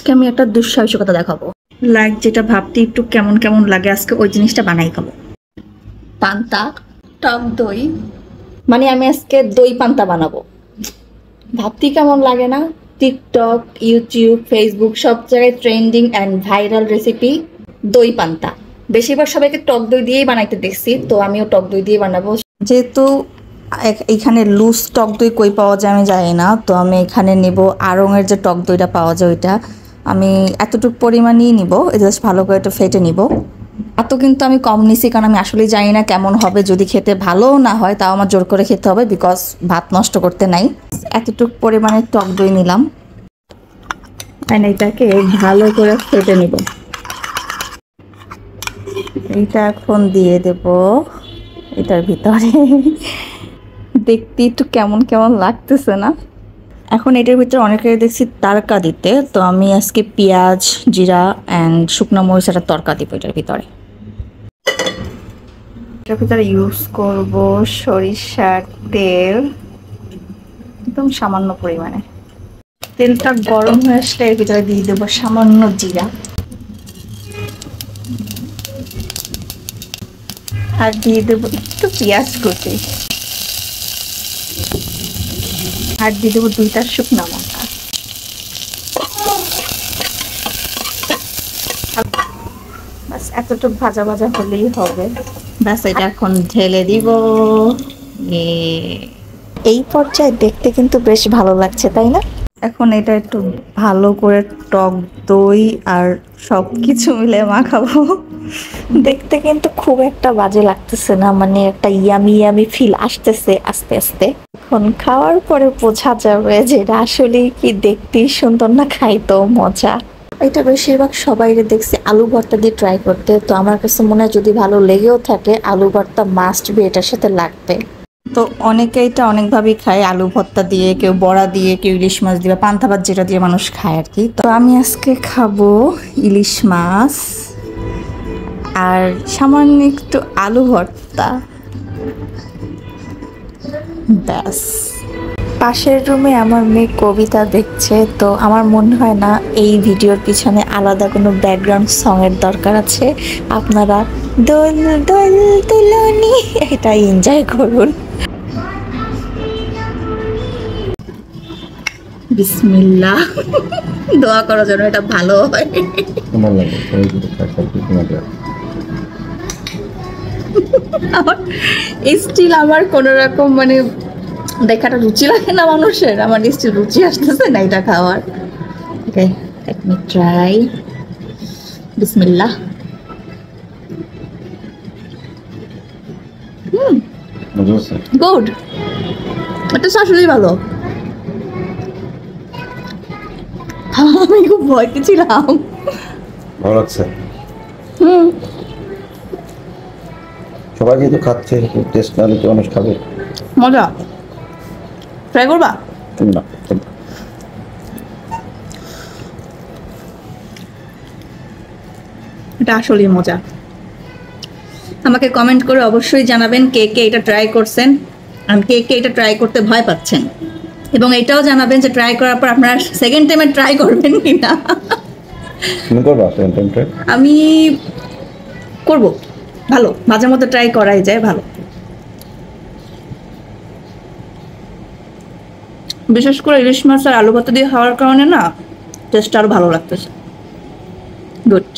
আজকে আমি একটা দুঃসাহসিকতা দেখাবো। লাইক যেটা ভাবতে একটু কেমন কেমন লাগে, আজকে ওই জিনিসটা বানাই খাবো। পান্তা টক দই, মানে আমি আজকে দই পান্তা বানাবো। ভাবতে কেমন লাগে না? টিকটক, ইউটিউব, ফেসবুক সব জায়গায় ট্রেন্ডিং অ্যান্ড ভাইরাল রেসিপি দই পান্তা। বেশিরভাগ সবাইকে টক দই দিয়েই বানাইতে দেখছি, তো আমিও টক দই দিয়ে বানাবো। যেহেতু এখানে লুজ টক দই কই পাওয়া যায় আমি জানি না, তো আমি এখানে নেব আড়ংয়ের যে টক দইটা পাওয়া যায় ওইটা। আমি এতটুকু পরিমাণই নিব, জাস্ট ভালো করে একটু ফেটে নিব। এত কিন্তু আমি কম নিছি, কারণ আমি আসলে জানি না কেমন হবে। যদি খেতে ভালোও না হয় তাও আমার জোর করে খেতে হবে, বিকজ ভাত নষ্ট করতে নাই। এতটুকু পরিমাণে টক দই নিলাম, এটাকে ভালো করে ফেটে নিব। এইটা এখন দিয়ে দেব এটার ভিতরে। দেখতে একটু কেমন কেমন লাগতেছে না? এখন এটার ভিতরে অনেকে দেখছি তড়কা দিতে, তো আমি আজকে পেঁয়াজ, জিরা অ্যান্ড শুকনো মরিচ একটা তড়কা দিব এটার ভিতরে। এটার ভিতরে ইউজ করব সরিষার তেল, একদম সামান্য পরিমাণে। তেলটা গরম হয়ে আসলে এর ভিতরে দিয়ে দেবো সামান্য জিরা, আর দিয়ে দেবো একটু পেঁয়াজ কুচি, আর দিয়ে দেবো 2টা শুকনো লঙ্কা। বাস এতটুকু ভাজা ভাজা হলেই হবে। বাস এটা এখন ঢেলে দিব। এই পর্যায়ে দেখতে কিন্তু বেশ ভালো লাগছে, তাই না? এখন এটা একটু ভালো করে টক দই আর সব কিছু মিলে মাখাবো। দেখতে কিন্তু খুব একটা বাজে লাগতেছে না, মানে একটা ইয়ামি ইয়ামি ফিল আসতেছে আস্তে আস্তে। এখন খাওয়ার পরে বোঝা যাবে যে এটা আসলে কি দেখতেই সুন্দর না খাইতেও মজা। এটা বেশিরভাগ সবাই দেখছি আলু ভর্তা দিয়ে ট্রাই করতে, তো আমার কাছে মনে হয় যদি ভালো লেগেও থাকে আলু ভর্তা মাস্ট বি এটার সাথে লাগবে। তো অনেকে এটা অনেকভাবেই খায়, আলু ভর্তা দিয়ে, কেউ বড়া দিয়ে, কেউ ইলিশ মাছ দিয়ে, পান্তা ভাত যেটা দিয়ে মানুষ খায় আর কি। তো আমি আজকে খাবো ইলিশ মাছ আর সামান্য একটু আলু ভর্তা, ব্যাস। পাশের রুমে আমার মেয়ে কবিতা দেখছে, তো আমার মনে হয় না এই ভিডিওর পিছনে আলাদা কোনো ব্যাকগ্রাউন্ড সঙের দরকার আছে। আপনারা দোল দোল দুলনি এটা এনজয় করুন। বিসমিল্লাহ, দোয়া করার জন্য এটা ভালো হয়। আমার স্টিল আমার কোন রকম মানে দেখাটা রুচি লাগে না মানুষের, আমার স্টিল রুচি আসতেছে না এটা খাওয়ার। ওকে, লেট মি ট্রাই। বিসমিল্লাহ। গুড, এটা আসলেই ভালো। আমি খুব ভয় পেয়েছিলাম। ভালো লাগছে। সবাই যেহেতু খাচ্ছে, টেস্ট না হলে মানুষ খাবে। মজা, ট্রাই করবা? না, এটা আসলেই মজা। আমাকে কমেন্ট করে অবশ্যই জানাবেন কে কে এটা ট্রাই করছেন আর কে কে এটা ট্রাই করতে ভয় পাচ্ছেন, এবং এটাও জানাবেন যে ট্রাই করার পর আপনারা সেকেন্ড টাইমে ট্রাই করবেন কিনা। আমি করব, ভালো, মাঝে মধ্যে ট্রাই করাই যায়, ভালো। বিশেষ করে ইলিশ মাছ আর আলু ভর্তা দিয়ে খাওয়ার কারণে না টেস্ট আরো ভালো লাগতেছে। গুড।